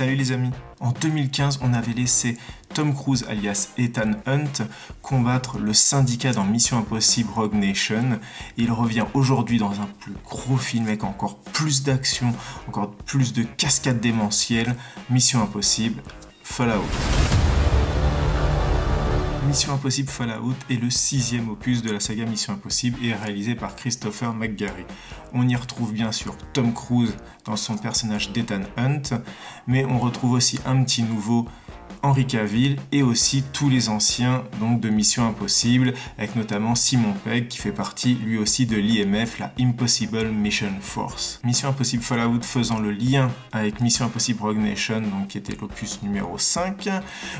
Salut les amis. En 2015, on avait laissé Tom Cruise alias Ethan Hunt combattre le syndicat dans Mission Impossible Rogue Nation. Et il revient aujourd'hui dans un plus gros film avec encore plus d'action, encore plus de cascades démentielles. Mission Impossible Fallout. Mission Impossible Fallout est le 6e opus de la saga Mission Impossible et est réalisé par Christopher McGarry. On y retrouve bien sûr Tom Cruise dans son personnage d'Ethan Hunt, mais on retrouve aussi un petit nouveau, Henry Cavill, et aussi tous les anciens donc de Mission Impossible, avec notamment Simon Pegg qui fait partie lui aussi de l'IMF, la Impossible Mission Force. Mission Impossible Fallout faisant le lien avec Mission Impossible Rogue Nation, donc qui était l'opus numéro 5.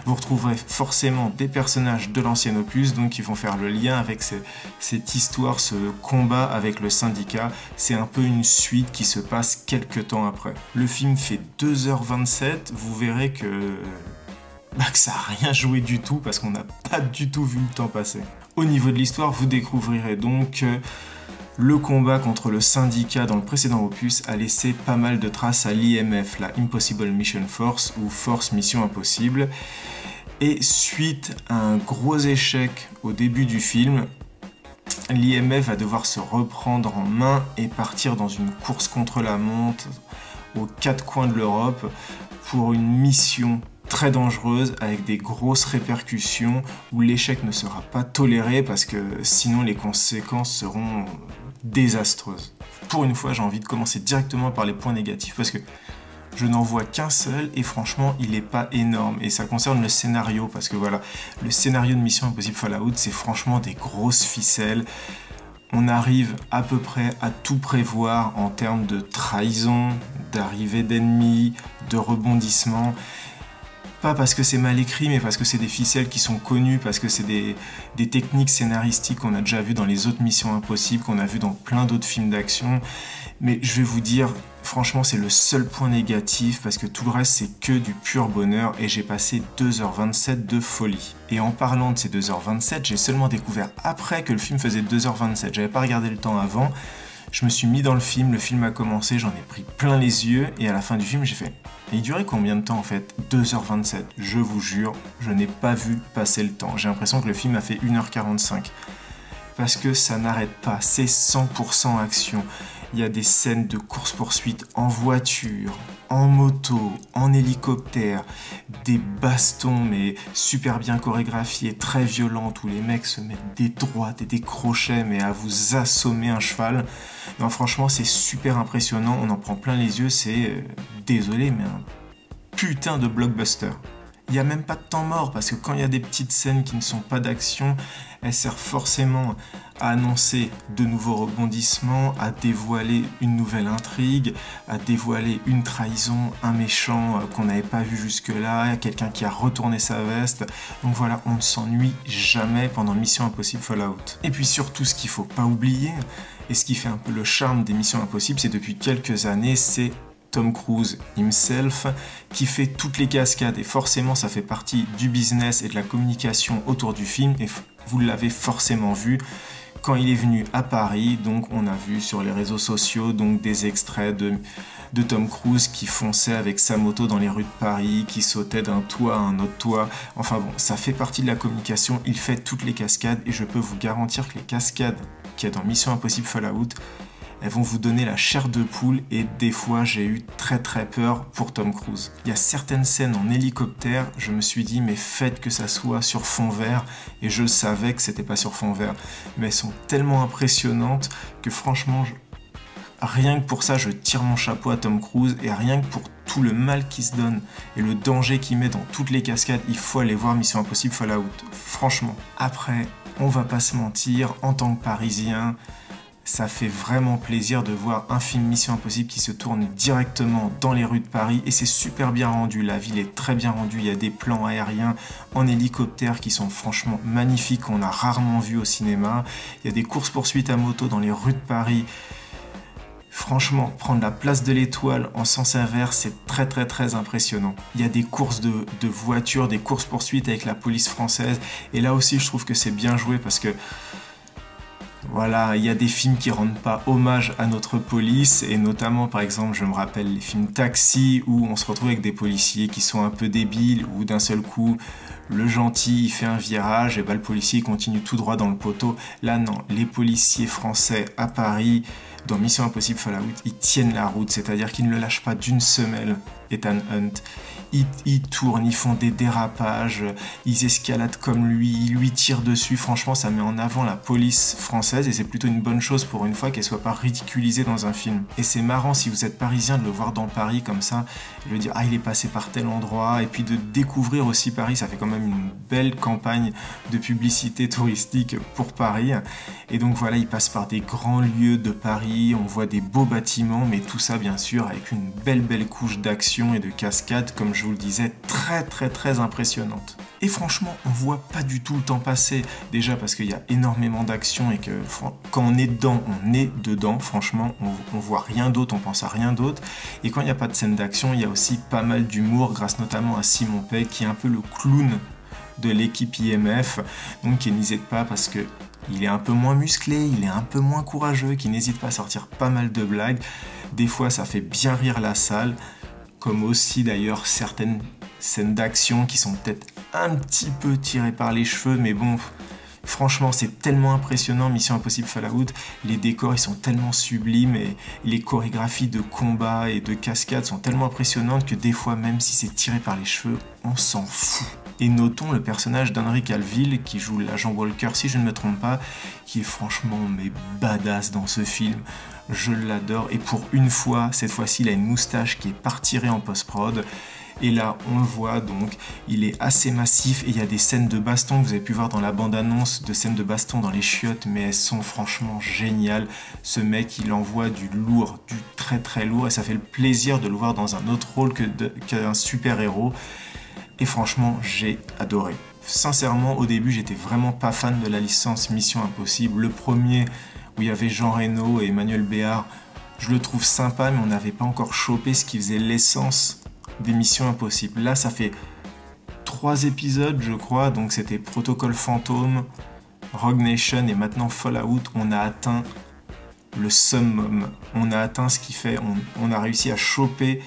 Vous retrouverez forcément des personnages de l'ancien opus, donc qui vont faire le lien avec cette histoire, ce combat avec le syndicat. C'est un peu une suite qui se passe quelques temps après. Le film fait 2h27, vous verrez que ça n'a rien joué du tout parce qu'on n'a pas du tout vu le temps passer. Au niveau de l'histoire, vous découvrirez donc le combat contre le syndicat dans le précédent opus a laissé pas mal de traces à l'IMF, la Impossible Mission Force ou Force Mission Impossible. Et suite à un gros échec au début du film, l'IMF va devoir se reprendre en main et partir dans une course contre la montre aux quatre coins de l'Europe pour une mission très dangereuse avec des grosses répercussions où l'échec ne sera pas toléré parce que sinon les conséquences seront désastreuses. Pour une fois, j'ai envie de commencer directement par les points négatifs parce que je n'en vois qu'un seul et franchement il n'est pas énorme et ça concerne le scénario parce que voilà, le scénario de Mission Impossible Fallout c'est franchement des grosses ficelles. On arrive à peu près à tout prévoir en termes de trahison, d'arrivée d'ennemis, de rebondissements. Pas parce que c'est mal écrit, mais parce que c'est des ficelles qui sont connues, parce que c'est des techniques scénaristiques qu'on a déjà vues dans les autres Missions Impossibles, qu'on a vues dans plein d'autres films d'action. Mais je vais vous dire, franchement, c'est le seul point négatif, parce que tout le reste, c'est que du pur bonheur, et j'ai passé 2h27 de folie. Et en parlant de ces 2h27, j'ai seulement découvert après que le film faisait 2h27. J'avais pas regardé le temps avant. Je me suis mis dans le film a commencé, j'en ai pris plein les yeux, et à la fin du film, j'ai fait... Et il durait combien de temps en fait? 2h27, je vous jure, je n'ai pas vu passer le temps. J'ai l'impression que le film a fait 1h45. Parce que ça n'arrête pas, c'est 100% action. Il y a des scènes de course-poursuite en voiture, en moto, en hélicoptère, des bastons mais super bien chorégraphiés, très violentes, où les mecs se mettent des droites et des crochets mais à vous assommer un cheval. Non, franchement, c'est super impressionnant, on en prend plein les yeux, c'est, désolé, mais un putain de blockbuster. Il n'y a même pas de temps mort, parce que quand il y a des petites scènes qui ne sont pas d'action, elles servent forcément à annoncer de nouveaux rebondissements, à dévoiler une nouvelle intrigue, à dévoiler une trahison, un méchant qu'on n'avait pas vu jusque-là, quelqu'un qui a retourné sa veste. Donc voilà, on ne s'ennuie jamais pendant Mission Impossible Fallout. Et puis surtout, ce qu'il ne faut pas oublier, et ce qui fait un peu le charme des Missions Impossibles, c'est depuis quelques années, c'est Tom Cruise himself qui fait toutes les cascades et forcément ça fait partie du business et de la communication autour du film et vous l'avez forcément vu quand il est venu à Paris. Donc on a vu sur les réseaux sociaux donc des extraits de Tom Cruise qui fonçait avec sa moto dans les rues de Paris, qui sautait d'un toit à un autre toit. Enfin bon, ça fait partie de la communication, il fait toutes les cascades et je peux vous garantir que les cascades qu'il y a dans Mission Impossible Fallout, elles vont vous donner la chair de poule et des fois j'ai eu très peur pour Tom Cruise. Il y a certaines scènes en hélicoptère, je me suis dit mais faites que ça soit sur fond vert et je savais que c'était pas sur fond vert. Mais elles sont tellement impressionnantes que franchement, rien que pour ça je tire mon chapeau à Tom Cruise et rien que pour tout le mal qu'il se donne et le danger qu'il met dans toutes les cascades, il faut aller voir Mission Impossible Fallout. Franchement. Après, on va pas se mentir, en tant que Parisien, ça fait vraiment plaisir de voir un film Mission Impossible qui se tourne directement dans les rues de Paris et c'est super bien rendu, la ville est très bien rendue, il y a des plans aériens en hélicoptère qui sont franchement magnifiques, qu'on a rarement vu au cinéma, il y a des courses-poursuites à moto dans les rues de Paris. Franchement, prendre la place de l'Étoile en sens inverse, c'est très impressionnant. Il y a des courses de voitures, des courses-poursuites avec la police française et là aussi je trouve que c'est bien joué parce que Voilà, il y a des films qui rendent pas hommage à notre police, et notamment, par exemple, je me rappelle les films Taxi, où on se retrouve avec des policiers qui sont un peu débiles, où d'un seul coup, le gentil il fait un virage, et bah, le policier continue tout droit dans le poteau. Là, non, les policiers français à Paris, dans Mission Impossible Fallout, ils tiennent la route, c'est-à-dire qu'ils ne le lâchent pas d'une semelle, Ethan Hunt. Ils tournent, ils font des dérapages, ils escaladent comme lui, ils lui tirent dessus. Franchement, ça met en avant la police française et c'est plutôt une bonne chose pour une fois qu'elle soit pas ridiculisée dans un film. Et c'est marrant si vous êtes parisien de le voir dans Paris comme ça, et de dire ah il est passé par tel endroit, et puis de découvrir aussi Paris, ça fait quand même une belle campagne de publicité touristique pour Paris. Et donc voilà, il passe par des grands lieux de Paris, on voit des beaux bâtiments, mais tout ça bien sûr avec une belle couche d'action et de cascade, comme je vous le disais, très impressionnante. Et franchement, on voit pas du tout le temps passer, déjà parce qu'il y a énormément d'action et que quand on est dedans, on est dedans, franchement, on voit rien d'autre, on pense à rien d'autre. Et quand il n'y a pas de scène d'action, il y a aussi pas mal d'humour, grâce notamment à Simon Pegg, qui est un peu le clown de l'équipe IMF, donc qui n'hésite pas parce que il est un peu moins musclé, il est un peu moins courageux, qui n'hésite pas à sortir pas mal de blagues. Des fois, ça fait bien rire la salle, comme aussi d'ailleurs certaines scènes d'action qui sont peut-être un petit peu tirées par les cheveux, mais bon, franchement, c'est tellement impressionnant, Mission Impossible Fallout. Les décors, ils sont tellement sublimes et les chorégraphies de combat et de cascades sont tellement impressionnantes que des fois, même si c'est tiré par les cheveux, on s'en fout. Et notons le personnage d'Henry Cavill, qui joue l'agent Walker, si je ne me trompe pas, qui est franchement mais badass dans ce film. Je l'adore, et pour une fois, cette fois-ci, il a une moustache qui est pas retirée en post-prod. Et là, on le voit, donc, il est assez massif, et il y a des scènes de baston que vous avez pu voir dans la bande-annonce, de scènes de baston dans les chiottes, mais elles sont franchement géniales. Ce mec, il envoie du lourd, du très lourd, et ça fait le plaisir de le voir dans un autre rôle qu'un super-héros. Et franchement, j'ai adoré. Sincèrement, au début, j'étais vraiment pas fan de la licence Mission Impossible. Le premier, où il y avait Jean Reno et Emmanuel Béard, je le trouve sympa, mais on n'avait pas encore chopé ce qui faisait l'essence des Missions Impossibles. Là, ça fait 3 épisodes, je crois, donc c'était Protocole Fantôme, Rogue Nation et maintenant Fallout. On a atteint le summum. On a atteint ce qui fait, on a réussi à choper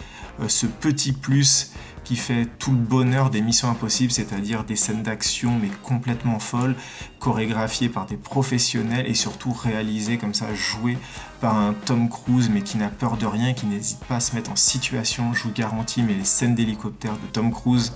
ce petit plus qui fait tout le bonheur des Missions Impossibles, c'est-à-dire des scènes d'action mais complètement folles, chorégraphiées par des professionnels et surtout réalisées comme ça, jouées par un Tom Cruise mais qui n'a peur de rien, qui n'hésite pas à se mettre en situation, je vous garantis, mais les scènes d'hélicoptère de Tom Cruise,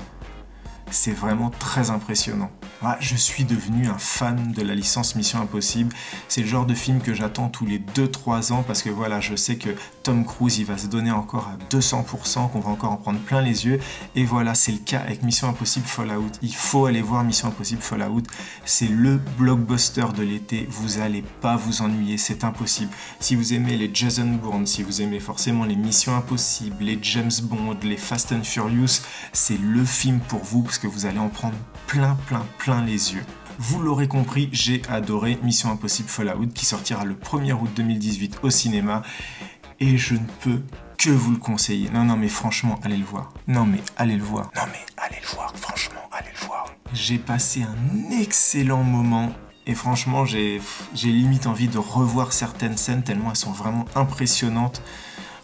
c'est vraiment très impressionnant. Ouais, je suis devenu un fan de la licence Mission Impossible. C'est le genre de film que j'attends tous les 2-3 ans parce que voilà, je sais que Tom Cruise, il va se donner encore à 200%, qu'on va encore en prendre plein les yeux. Et voilà, c'est le cas avec Mission Impossible Fallout. Il faut aller voir Mission Impossible Fallout. C'est le blockbuster de l'été. Vous allez pas vous ennuyer, c'est impossible. Si vous aimez les Jason Bourne, si vous aimez forcément les Missions Impossibles, les James Bond, les Fast and Furious, c'est le film pour vous parce que vous allez en prendre plein les yeux. Vous l'aurez compris, j'ai adoré Mission Impossible Fallout qui sortira le 1er août 2018 au cinéma et je ne peux que vous le conseiller. Non mais franchement, allez le voir. Non mais allez le voir. Franchement, allez le voir. J'ai passé un excellent moment et franchement, j'ai limite envie de revoir certaines scènes tellement elles sont vraiment impressionnantes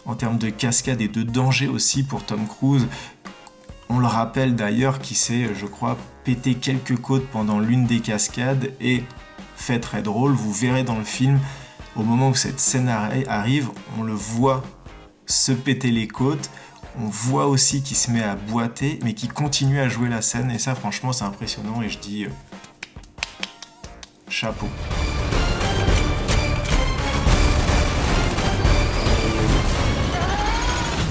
en termes de cascade et de danger aussi pour Tom Cruise. On le rappelle d'ailleurs qui s'est, je crois, pété quelques côtes pendant l'une des cascades et, fait très drôle, vous verrez dans le film, au moment où cette scène arrive, on le voit se péter les côtes, on voit aussi qu'il se met à boiter, mais qu'il continue à jouer la scène et ça franchement c'est impressionnant et je dis chapeau.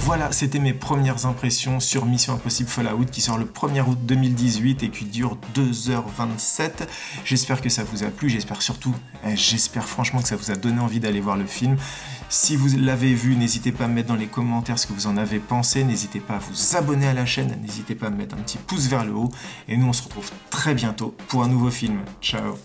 Voilà, c'était mes premières impressions sur Mission Impossible Fallout qui sort le 1er août 2018 et qui dure 2h27. J'espère que ça vous a plu, j'espère franchement que ça vous a donné envie d'aller voir le film. Si vous l'avez vu, n'hésitez pas à me mettre dans les commentaires ce que vous en avez pensé, n'hésitez pas à vous abonner à la chaîne, n'hésitez pas à me mettre un petit pouce vers le haut et nous on se retrouve très bientôt pour un nouveau film. Ciao!